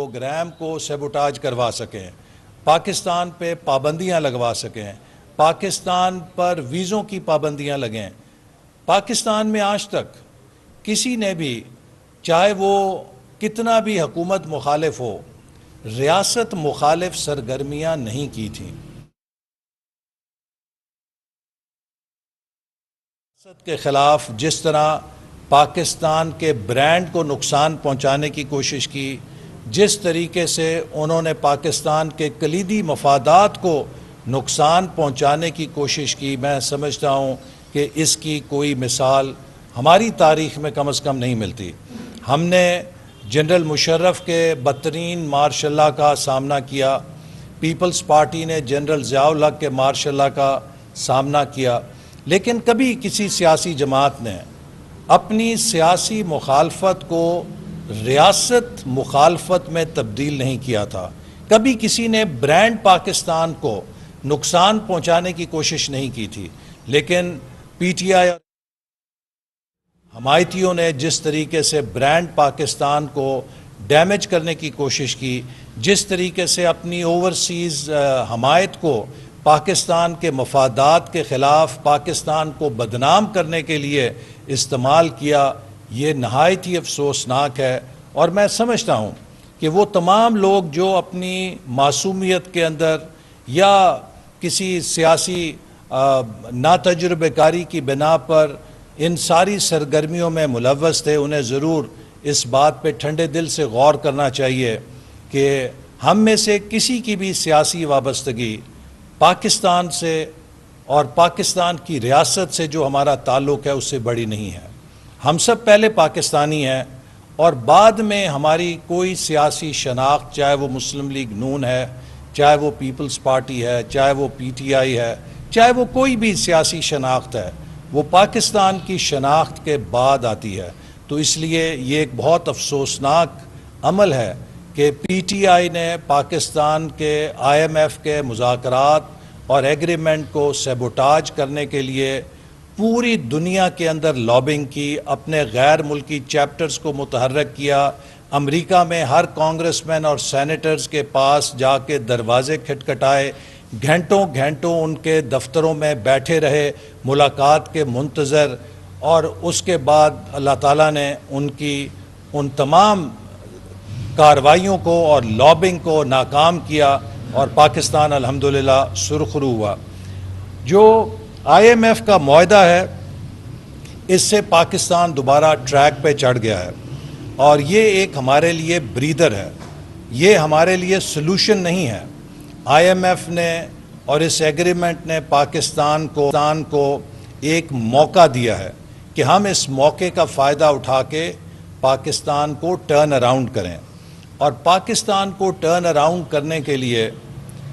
Programme کو sabotage کروا سکیں، پاکستان پہ پابندیاں لگوا سکیں، پاکستان پر ویزوں کی پابندیاں لگیں۔ پاکستان میں آج تک کسی نے بھی، چاہے وہ کتنا بھی حکومت مخالف ہو، ریاست مخالف سرگرمیاں نہیں کی تھیں۔ ریاست کے خلاف جس طرح پاکستان کے برانڈ کو نقصان پہنچانے کی کوشش کی، جس طریقے سے انہوں نے پاکستان کے کلیدی مفادات کو نقصان پہنچانے کی کوشش کی، میں سمجھتا ہوں کہ اس کی کوئی مثال ہماری تاریخ میں کم از کم نہیں ملتی۔ ہم نے جنرل مشرف کے بدترین مارشل لاء کا سامنا کیا، پیپلز پارٹی نے جنرل ضیاء الحق کے مارشل لاء کا سامنا کیا، لیکن کبھی کسی سیاسی جماعت نے اپنی سیاسی مخالفت کو ریاست مخالفت میں تبدیل نہیں کیا تھا۔ کبھی کسی نے برانڈ پاکستان کو نقصان پہنچانے کی کوشش نہیں کی تھی، لیکن پی ٹی آئی حمایتیوں نے جس طریقے سے برانڈ پاکستان کو ڈیمیج کرنے کی کوشش کی، جس طریقے سے اپنی اوورسیز حمایت کو پاکستان کے مفادات کے خلاف پاکستان کو بدنام کرنے کے لیے استعمال کیا، یہ نہایت ہی افسوسناک ہے۔ اور میں سمجھتا ہوں کہ وہ تمام لوگ جو اپنی معصومیت کے اندر یا کسی سیاسی ناتجربہ کاری کی بنا پر ان ساری سرگرمیوں میں ملوث تھے، انہیں ضرور اس بات پہ ٹھنڈے دل سے غور کرنا چاہیے کہ ہم میں سے کسی کی بھی سیاسی وابستگی پاکستان سے اور پاکستان کی ریاست سے جو ہمارا تعلق ہے اس سے بڑی نہیں ہے۔ ہم سب پہلے پاکستانی ہیں اور بعد میں ہماری کوئی سیاسی شناخت، چاہے وہ مسلم لیگ نون ہے، چاہے وہ پیپلز پارٹی ہے، چاہے وہ پی ٹی آئی ہے، چاہے وہ کوئی بھی سیاسی شناخت ہے، وہ پاکستان کی شناخت کے بعد آتی ہے۔ تو اس لیے یہ ایک بہت افسوسناک عمل ہے کہ پی ٹی آئی نے پاکستان کے آئی ایم ایف کے مذاکرات اور ایگریمنٹ کو سیبوٹاج کرنے کے لیے پوری دنیا کے اندر لابنگ کی، اپنے غیر ملکی چیپٹرز کو متحرک کیا، امریکہ میں ہر کانگریس مین اور سینیٹرز کے پاس جا کے دروازے کھٹکھٹائے، گھنٹوں گھنٹوں ان کے دفتروں میں بیٹھے رہے ملاقات کے منتظر، اور اس کے بعد اللہ تعالیٰ نے ان تمام کارروائیوں کو اور لابنگ کو ناکام کیا اور پاکستان الحمدللہ سرخرو ہوا۔ جو آئی ایم ایف کا معاہدہ ہے، اس سے پاکستان دوبارہ ٹریک پہ چڑھ گیا ہے، اور یہ ایک ہمارے لیے بریدر ہے، یہ ہمارے لیے سلوشن نہیں ہے۔ آئی ایم ایف نے اور اس ایگریمنٹ نے پاکستان کو ایک موقع دیا ہے کہ ہم اس موقع کا فائدہ اٹھا کے پاکستان کو ٹرن اراؤنڈ کریں، اور پاکستان کو ٹرن اراؤنڈ کرنے کے لیے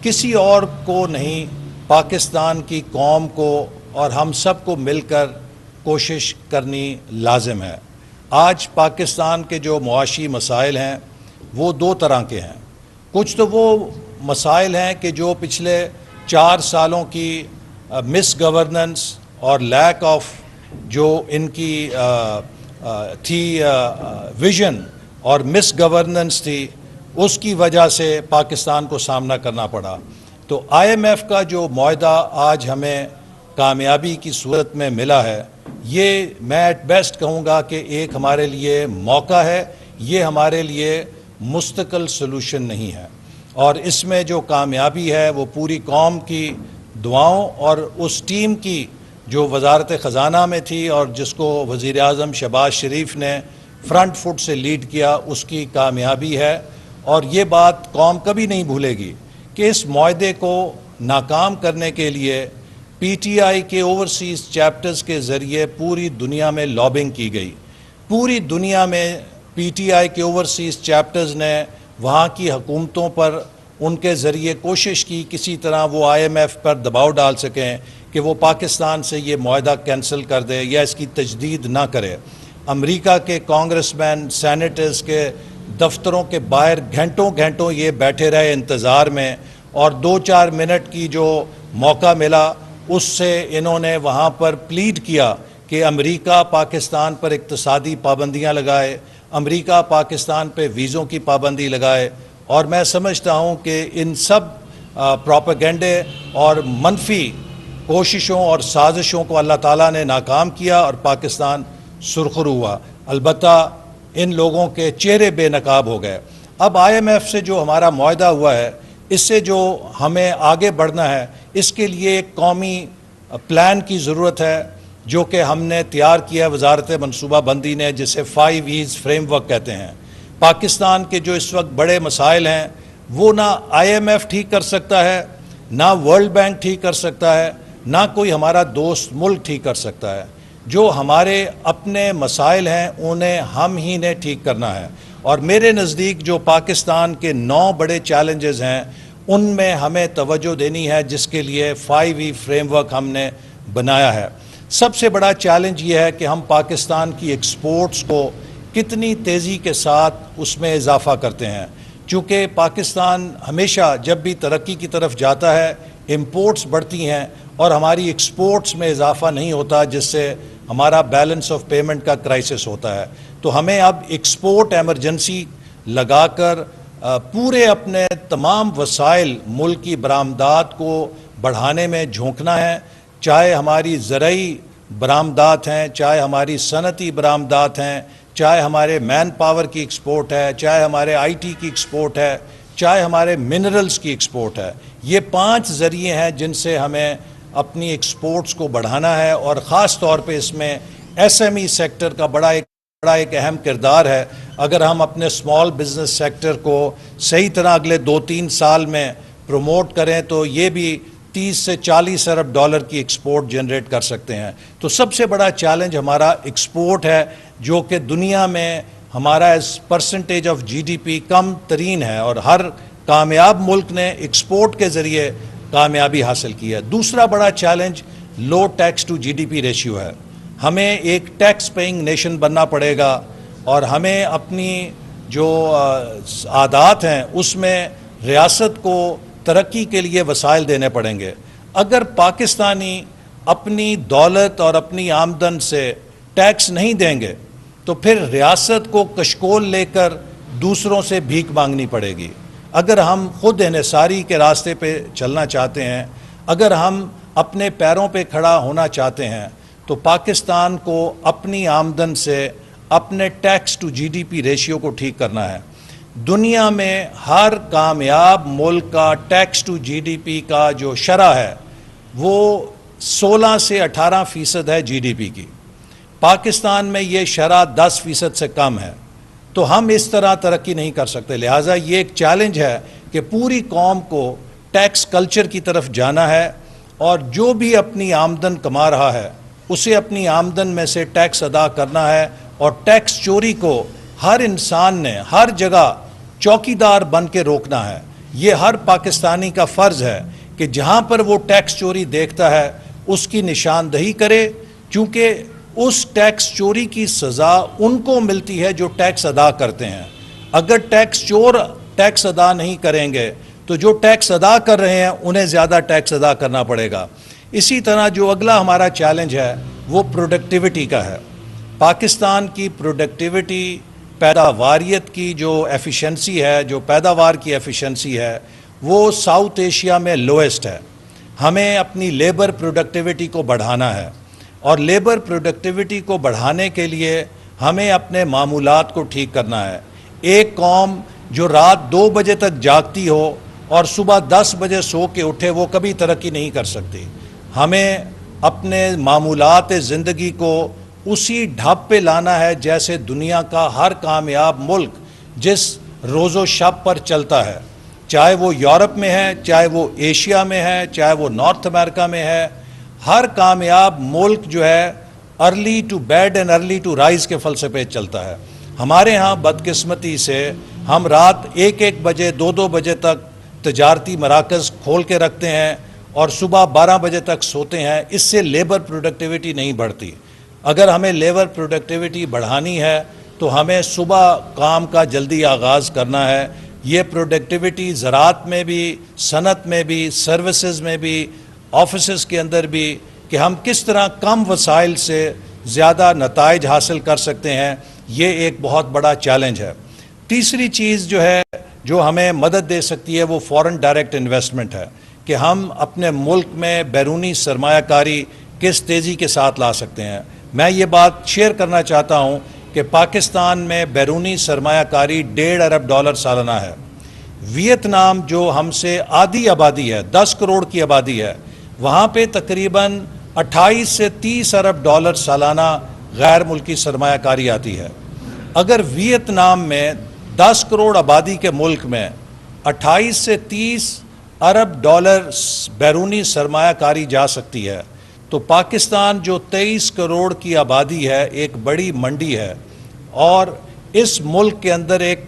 کسی اور کو نہیں، پاکستان کی قوم کو اور ہم سب کو مل کر کوشش کرنی لازم ہے۔ آج پاکستان کے جو معاشی مسائل ہیں وہ دو طرح کے ہیں۔ کچھ تو وہ مسائل ہیں کہ جو پچھلے 4 سالوں کی مس گورننس اور لیک آف جو ان کی تھی ویژن اور مس گورننس تھی، اس کی وجہ سے پاکستان کو سامنا کرنا پڑا۔ تو آئی ایم ایف کا جو معاہدہ آج ہمیں کامیابی کی صورت میں ملا ہے، یہ میں ایٹ بیسٹ کہوں گا کہ ایک ہمارے لیے موقع ہے، یہ ہمارے لیے مستقل سلوشن نہیں ہے، اور اس میں جو کامیابی ہے وہ پوری قوم کی دعاؤں اور اس ٹیم کی جو وزارت خزانہ میں تھی اور جس کو وزیر اعظم شہباز شریف نے فرنٹ فٹ سے لیڈ کیا، اس کی کامیابی ہے۔ اور یہ بات قوم کبھی نہیں بھولے گی کہ اس معاہدے کو ناکام کرنے کے لیے پی ٹی آئی کے اوورسیز چیپٹرز کے ذریعے پوری دنیا میں لابنگ کی گئی۔ پوری دنیا میں پی ٹی آئی کے اوورسیز چیپٹرز نے وہاں کی حکومتوں پر ان کے ذریعے کوشش کی کسی طرح وہ آئی ایم ایف پر دباؤ ڈال سکیں کہ وہ پاکستان سے یہ معاہدہ کینسل کر دے یا اس کی تجدید نہ کرے۔ امریکہ کے کانگریس مین، سینیٹرز کے دفتروں کے باہر گھنٹوں گھنٹوں یہ بیٹھے رہے انتظار میں، اور 2-4 منٹ کی جو موقع ملا اس سے انہوں نے وہاں پر پلیڈ کیا کہ امریکہ پاکستان پر اقتصادی پابندیاں لگائے، امریکہ پاکستان پہ ویزوں کی پابندی لگائے، اور میں سمجھتا ہوں کہ ان سب پروپیگنڈے اور منفی کوششوں اور سازشوں کو اللہ تعالیٰ نے ناکام کیا اور پاکستان سرخرو ہوا۔ البتہ ان لوگوں کے چہرے بے نقاب ہو گئے۔ اب IMF سے جو ہمارا معاہدہ ہوا ہے، اس سے جو ہمیں آگے بڑھنا ہے، اس کے لیے ایک قومی پلان کی ضرورت ہے جو کہ ہم نے تیار کیا وزارت منصوبہ بندی نے، جسے 5 E's فریم ورک کہتے ہیں۔ پاکستان کے جو اس وقت بڑے مسائل ہیں وہ نہ IMF ٹھیک کر سکتا ہے، نہ ورلڈ بینک ٹھیک کر سکتا ہے، نہ کوئی ہمارا دوست ملک ٹھیک کر سکتا ہے۔ جو ہمارے اپنے مسائل ہیں انہیں ہم ہی نے ٹھیک کرنا ہے، اور میرے نزدیک جو پاکستان کے 9 بڑے چیلنجز ہیں ان میں ہمیں توجہ دینی ہے، جس کے لیے 5E فریم ورک ہم نے بنایا ہے۔ سب سے بڑا چیلنج یہ ہے کہ ہم پاکستان کی ایکسپورٹس کو کتنی تیزی کے ساتھ اس میں اضافہ کرتے ہیں، چونکہ پاکستان ہمیشہ جب بھی ترقی کی طرف جاتا ہے امپورٹس بڑھتی ہیں اور ہماری ایکسپورٹس میں اضافہ نہیں ہوتا، جس سے ہمارا بیلنس آف پیمنٹ کا کرائسس ہوتا ہے۔ تو ہمیں اب ایکسپورٹ ایمرجنسی لگا کر پورے اپنے تمام وسائل ملک کی برآمدات کو بڑھانے میں جھونکنا ہے، چاہے ہماری زرعی برآمدات ہیں، چاہے ہماری صنعتی برآمدات ہیں، چاہے ہمارے مین پاور کی ایکسپورٹ ہے، چاہے ہمارے IT کی ایکسپورٹ ہے، چاہے ہمارے منرلز کی ایکسپورٹ ہے۔ یہ 5 ذریعے ہیں جن سے ہمیں اپنی ایکسپورٹس کو بڑھانا ہے، اور خاص طور پہ اس میں SME سیکٹر کا بڑا ایک اہم کردار ہے۔ اگر ہم اپنے اسمال بزنس سیکٹر کو صحیح طرح اگلے 2-3 سال میں پروموٹ کریں تو یہ بھی 30 سے 40 ارب ڈالر کی ایکسپورٹ جنریٹ کر سکتے ہیں۔ تو سب سے بڑا چیلنج ہمارا ایکسپورٹ ہے، جو کہ دنیا میں ہمارا پرسنٹیج آف GDP کم ترین ہے، اور ہر کامیاب ملک نے ایکسپورٹ کے ذریعے کامیابی حاصل کی ہے۔ دوسرا بڑا challenge low tax to GDP ratio ہے۔ ہمیں ایک ٹیکس پیئنگ نیشن بننا پڑے گا، اور ہمیں اپنی جو عادات ہیں اس میں ریاست کو ترقی کے لیے وسائل دینے پڑیں گے۔ اگر پاکستانی اپنی دولت اور اپنی آمدن سے ٹیکس نہیں دیں گے تو پھر ریاست کو کشکول لے کر دوسروں سے بھیک مانگنی پڑے گی۔ اگر ہم خود انحصاری کے راستے پہ چلنا چاہتے ہیں، اگر ہم اپنے پیروں پہ کھڑا ہونا چاہتے ہیں، تو پاکستان کو اپنی آمدن سے اپنے ٹیکس ٹو GDP ریشیو کو ٹھیک کرنا ہے۔ دنیا میں ہر کامیاب ملک کا ٹیکس ٹو GDP کا جو شرح ہے وہ 16 سے 18% ہے GDP کی۔ پاکستان میں یہ شرح 10% سے کم ہے، تو ہم اس طرح ترقی نہیں کر سکتے۔ لہٰذا یہ ایک چیلنج ہے کہ پوری قوم کو ٹیکس کلچر کی طرف جانا ہے، اور جو بھی اپنی آمدن کما رہا ہے اسے اپنی آمدن میں سے ٹیکس ادا کرنا ہے، اور ٹیکس چوری کو ہر انسان نے ہر جگہ چوکیدار بن کے روکنا ہے۔ یہ ہر پاکستانی کا فرض ہے کہ جہاں پر وہ ٹیکس چوری دیکھتا ہے اس کی نشاندہی کرے، کیونکہ اس ٹیکس چوری کی سزا ان کو ملتی ہے جو ٹیکس ادا کرتے ہیں۔ اگر ٹیکس چور ٹیکس ادا نہیں کریں گے تو جو ٹیکس ادا کر رہے ہیں انہیں زیادہ ٹیکس ادا کرنا پڑے گا۔ اسی طرح جو اگلا ہمارا چیلنج ہے وہ پروڈکٹیوٹی کا ہے۔ پاکستان کی پروڈکٹیوٹی، پیداواریت کی جو ایفیشنسی ہے، جو پیداوار کی ایفیشنسی ہے، وہ ساؤتھ ایشیا میں لویسٹ ہے۔ ہمیں اپنی لیبر پروڈکٹیوٹی کو بڑھانا ہے، اور لیبر پروڈکٹیوٹی کو بڑھانے کے لیے ہمیں اپنے معمولات کو ٹھیک کرنا ہے۔ ایک قوم جو رات 2 بجے تک جاگتی ہو اور صبح 10 بجے سو کے اٹھے، وہ کبھی ترقی نہیں کر سکتی۔ ہمیں اپنے معمولات زندگی کو اسی ڈھب پہ لانا ہے جیسے دنیا کا ہر کامیاب ملک جس روز و شب پر چلتا ہے، چاہے وہ یورپ میں ہے، چاہے وہ ایشیا میں ہے، چاہے وہ نارتھ امریکہ میں ہے۔ ہر کامیاب ملک جو ہے early to bed and early to rise کے فلسفے چلتا ہے۔ ہمارے ہاں بدقسمتی سے ہم رات 1-1 بجے 2-2 بجے تک تجارتی مراکز کھول کے رکھتے ہیں اور صبح 12 بجے تک سوتے ہیں۔ اس سے لیبر پروڈکٹیوٹی نہیں بڑھتی۔ اگر ہمیں لیبر پروڈکٹیوٹی بڑھانی ہے تو ہمیں صبح کام کا جلدی آغاز کرنا ہے۔ یہ پروڈکٹیوٹی زراعت میں بھی، صنعت میں بھی، سروسز میں بھی، آفیسز کے اندر بھی، کہ ہم کس طرح کم وسائل سے زیادہ نتائج حاصل کر سکتے ہیں۔ یہ ایک بہت بڑا چیلنج ہے۔ تیسری چیز جو ہے جو ہمیں مدد دے سکتی ہے وہ فورن ڈائریکٹ انویسٹمنٹ ہے کہ ہم اپنے ملک میں بیرونی سرمایہ کاری کس تیزی کے ساتھ لا سکتے ہیں۔ میں یہ بات شیئر کرنا چاہتا ہوں کہ پاکستان میں بیرونی سرمایہ کاری $1.5 ارب سالانہ ہے۔ ویتنام جو ہم سے آدھی آبادی ہے، 10 کروڑ کی آبادی ہے، وہاں پہ تقریباً 28 سے 30 ارب ڈالر سالانہ غیر ملکی سرمایہ کاری آتی ہے۔ اگر ویتنام میں 10 کروڑ آبادی کے ملک میں 28 سے 30 ارب ڈالر بیرونی سرمایہ کاری جا سکتی ہے تو پاکستان جو 23 کروڑ کی آبادی ہے ایک بڑی منڈی ہے، اور اس ملک کے اندر ایک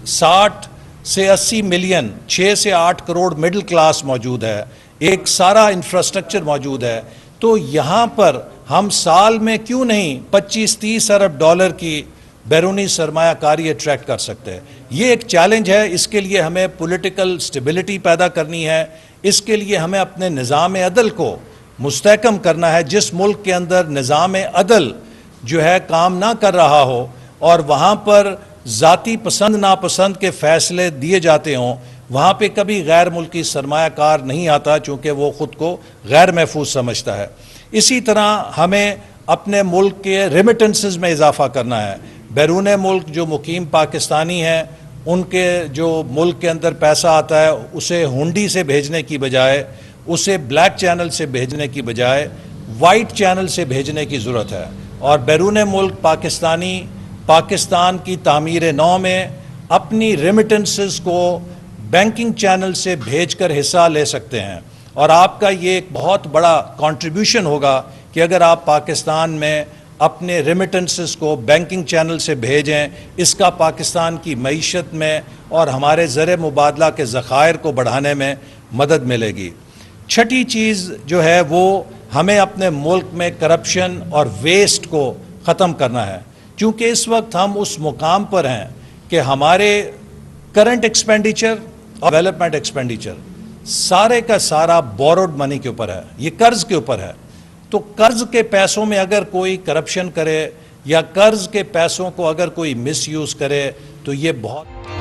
60 سے 80 ملین 6 سے 8 کروڑ مڈل کلاس موجود ہے، ایک سارا انفراسٹرکچر موجود ہے، تو یہاں پر ہم سال میں کیوں نہیں 25-30 ارب ڈالر کی بیرونی سرمایہ کاری اٹریکٹ کر سکتے ہیں۔ یہ ایک چیلنج ہے، اس کے لیے ہمیں پولیٹیکل سٹیبلٹی پیدا کرنی ہے، اس کے لیے ہمیں اپنے نظام عدل کو مستحکم کرنا ہے۔ جس ملک کے اندر نظام عدل جو ہے کام نہ کر رہا ہو اور وہاں پر ذاتی پسند ناپسند کے فیصلے دیے جاتے ہوں، وہاں پہ کبھی غیر ملکی سرمایہ کار نہیں آتا، چونکہ وہ خود کو غیر محفوظ سمجھتا ہے۔ اسی طرح ہمیں اپنے ملک کے ریمیٹنسز میں اضافہ کرنا ہے۔ بیرون ملک جو مقیم پاکستانی ہیں ان کے جو ملک کے اندر پیسہ آتا ہے اسے ہنڈی سے بھیجنے کی بجائے، اسے بلیک چینل سے بھیجنے کی بجائے وائٹ چینل سے بھیجنے کی ضرورت ہے، اور بیرون ملک پاکستانی پاکستان کی تعمیر نو میں اپنی ریمیٹنسز کو بینکنگ چینل سے بھیج کر حصہ لے سکتے ہیں، اور آپ کا یہ ایک بہت بڑا کنٹریبیوشن ہوگا کہ اگر آپ پاکستان میں اپنے ریمیٹنسز کو بینکنگ چینل سے بھیجیں، اس کا پاکستان کی معیشت میں اور ہمارے زر مبادلہ کے ذخائر کو بڑھانے میں مدد ملے گی۔ چھٹی چیز جو ہے وہ ہمیں اپنے ملک میں کرپشن اور ویسٹ کو ختم کرنا ہے، چونکہ اس وقت ہم اس مقام پر ہیں کہ ہمارے کرنٹ ایکسپینڈیچر اور ڈیولپمنٹ ایکسپینڈیچر سارے کا سارا بوروڈ منی کے اوپر ہے، یہ قرض کے اوپر ہے۔ تو قرض کے پیسوں میں اگر کوئی کرپشن کرے یا قرض کے پیسوں کو اگر کوئی مس یوز کرے تو یہ بہت